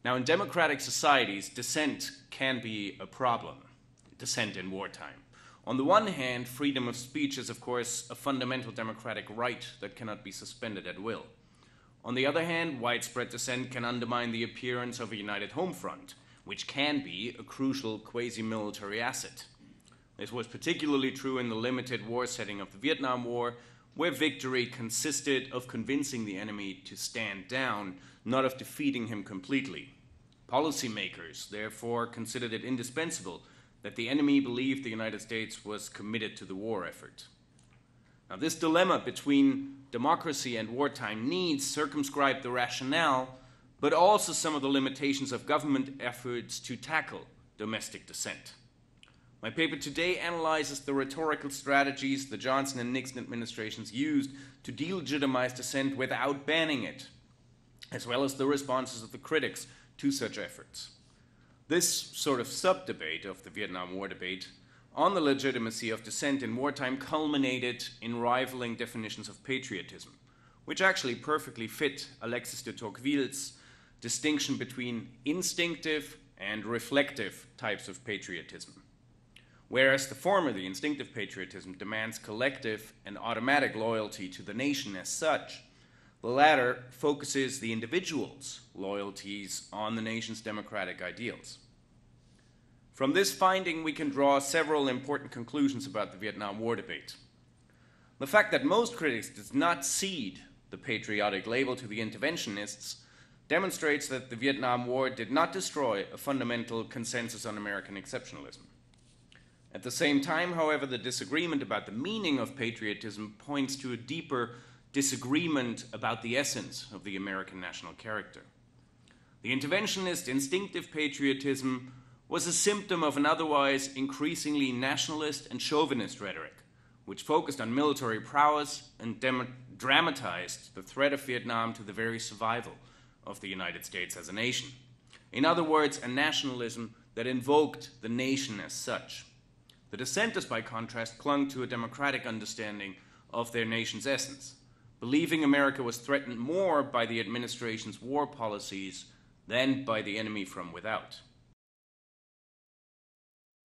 Now, in democratic societies, dissent can be a problem, dissent in wartime. On the one hand, freedom of speech is, of course, a fundamental democratic right that cannot be suspended at will. On the other hand, widespread dissent can undermine the appearance of a united home front, which can be a crucial quasi-military asset. This was particularly true in the limited war setting of the Vietnam War, where victory consisted of convincing the enemy to stand down, not of defeating him completely. Policymakers, therefore, considered it indispensable that the enemy believed the United States was committed to the war effort. Now, this dilemma between democracy and wartime needs circumscribed the rationale, but also some of the limitations of government efforts to tackle domestic dissent. My paper today analyzes the rhetorical strategies the Johnson and Nixon administrations used to delegitimize dissent without banning it, as well as the responses of the critics to such efforts. This sort of sub-debate of the Vietnam War debate on the legitimacy of dissent in wartime culminated in rivaling definitions of patriotism, which actually perfectly fit Alexis de Tocqueville's distinction between instinctive and reflective types of patriotism. Whereas the former, the instinctive patriotism, demands collective and automatic loyalty to the nation as such, the latter focuses the individual's loyalties on the nation's democratic ideals. From this finding, we can draw several important conclusions about the Vietnam War debate. The fact that most critics did not cede the patriotic label to the interventionists demonstrates that the Vietnam War did not destroy a fundamental consensus on American exceptionalism. At the same time, however, the disagreement about the meaning of patriotism points to a deeper disagreement about the essence of the American national character. The interventionist instinctive patriotism was a symptom of an otherwise increasingly nationalist and chauvinist rhetoric, which focused on military prowess and dramatized the threat of Vietnam to the very survival of the United States as a nation. In other words, a nationalism that invoked the nation as such. The dissenters, by contrast, clung to a democratic understanding of their nation's essence, believing America was threatened more by the administration's war policies than by the enemy from without.